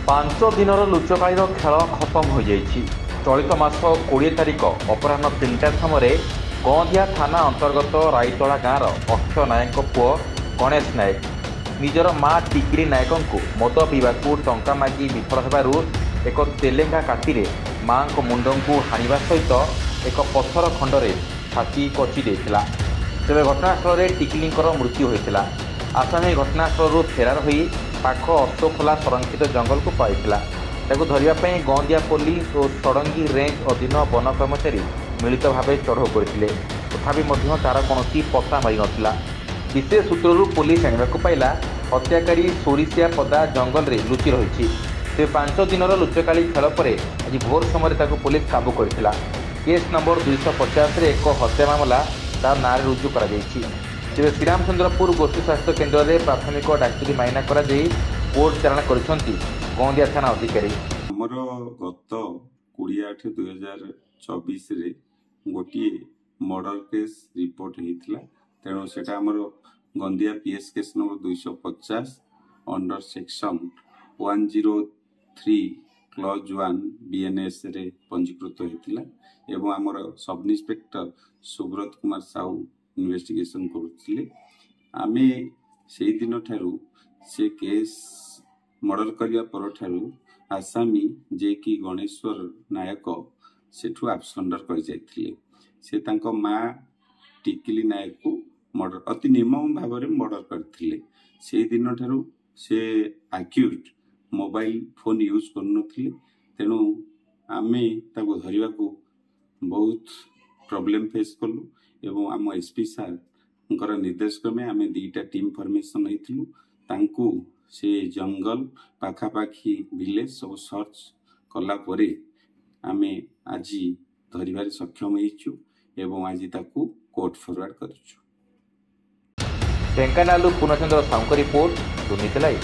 ପାଞ୍ଚ ଦିନର ଲୁଚକାଳିର ଖେଳ ଖତମ ହୋଇଯାଇଛି। ଚଳିତ ମାସ 20 ତାରିଖ ଅପରାହ୍ନ 3ଟା ସମୟରେ ଗଁଦିଆ ଥାନା ଅନ୍ତର୍ଗତ ରାଇତଳା ଗାଁର ଅକ୍ଷୟ ନାୟକଙ୍କ ପୁଅ ଗଣେଶ ନାୟକ ନିଜର ମା ଟିକିଲି ନାୟକଙ୍କୁ ମଦ ପିଇବାକୁ ଟଙ୍କା ମାଗି ବିଫଳ ହେବାରୁ ଏକ ତେଲେଙ୍ଗା କାତିରେ ମାଙ୍କ ମୁଣ୍ଡକୁ ହାଣିବା ସହିତ ଏକ ପଥର ଖଣ୍ଡରେ ଛାତି କଚି ଦେଇଥିଲା। ତେବେ ଘଟଣାସ୍ଥଳରେ ଟିକିଲିଙ୍କର ମୃତ୍ୟୁ ହୋଇଥିଲା। ଆସାମୀ ଘଟଣାସ୍ଥଳରୁ ଫେରାର ହୋଇ ପାଖ ଅଶୋକଖୋଲା ସଂରକ୍ଷିତ ଜଙ୍ଗଲକୁ ପଳାଇଥିଲା। ତାକୁ ଧରିବା ପାଇଁ ଗଁଦିଆ ପୋଲିସ ଓ ଷଡ଼ଙ୍ଗୀ ରେଞ୍ଜ ଅଧୀନ ବନ କର୍ମଚାରୀ ମିଳିତ ଭାବେ ଚଢ଼ଉ କରିଥିଲେ। ତଥାପି ମଧ୍ୟ ତାର କୌଣସି ପତା ମାରିନଥିଲା। ବିଶେଷ ସୂତ୍ରରୁ ପୋଲିସ ଜାଣିବାକୁ ପାଇଲା ହତ୍ୟାକାରୀ ସୋରିସିଆ ପଦା ଜଙ୍ଗଲରେ ଲୁଚି ରହିଛି। ତେବେ 5 ଦିନର ଲୁଚକାଳି ଖେଳ ପରେ ଆଜି ଭୋର ସମୟରେ ତାକୁ ପୋଲିସ କାବୁ କରିଥିଲା। କେସ୍ ନମ୍ବର 250ରେ ଏକ ହତ୍ୟା ମାମଲା ତାର ନାଁରେ ରୁଜୁ କରାଯାଇଛି। ତେବେ ଶ୍ରୀରାମଚନ୍ଦ୍ରପୁର ଗୋଷ୍ଠୀ ସ୍ୱାସ୍ଥ୍ୟ କେନ୍ଦ୍ରରେ ପ୍ରାଥମିକ ଡାକ୍ତରୀ ମାଇନା କରାଯାଇ କୋର୍ଟ ଚାଲାଣ କରିଛନ୍ତି ଗଁଦିଆ ଥାନା ଅଧିକାରୀ। ଆମର ଗତ 20/8/2024 ଗୋଟିଏ ମର୍ଡର କେସ୍ ରିପୋର୍ଟ ହେଇଥିଲା। ତେଣୁ ସେଟା ଆମର Gondia PS case number 250 under section 103 clause 1 BNS ରେ ପଞ୍ଜୀକୃତ ହେଇଥିଲା ଏବଂ ଆମର sub inspector Subrata Kumar Sahu investigation କରୁଥିଲେ। ଆମେ ସେଇ ଦିନ ଠାରୁ ସେ କେସ୍ ମର୍ଡର କରିବା ପରଠାରୁ ଆସାମୀ ଯେ କି ଗଣେଶ୍ୱର ନାୟକ ସେଠୁ ଆବସଣ୍ଡର କରିଯାଇଥିଲେ। ସେ ତାଙ୍କ ମା ଟିକିଲି ନାୟକକୁ ମର୍ଡର ଅତି ନିର୍ମମ ଭାବରେ ମର୍ଡର କରିଥିଲେ। ସେଇ ଦିନ ଠାରୁ ସେ ଆକ୍ୟୁଜ୍ ମୋବାଇଲ ଫୋନ୍ ୟୁଜ୍ କରୁନଥିଲେ। ତେଣୁ ଆମେ ତାକୁ ଧରିବାକୁ ବହୁତ ପ୍ରୋବ୍ଲେମ୍ ଫେସ୍ କଲୁ ଏବଂ ଆମ SP ସାର୍ଙ୍କର ନିର୍ଦ୍ଦେଶ କ୍ରମେ ଆମେ 2ଟା ଟିମ୍ ଫର୍ମେସନ୍ ହେଇଥିଲୁ। ତାଙ୍କୁ ସେ ଜଙ୍ଗଲ ପାଖାପାଖି ଭିଲେଜ ସବୁ ସର୍ଚ୍ଚ କଲା ପରେ ଆମେ ଆଜି ଧରିବାରେ ସକ୍ଷମ ହେଇଛୁ ଏବଂ ଆଜି ତାକୁ କୋର୍ଟ ଫରୱାର୍ଡ କରିଛୁ। ଢେଙ୍କାନାଳରୁ ପୂର୍ଣ୍ଣଚନ୍ଦ୍ର ସାହୁଙ୍କ ରିପୋର୍ଟ, ଦୁର୍ନୀତି ଲାଇଭ୍।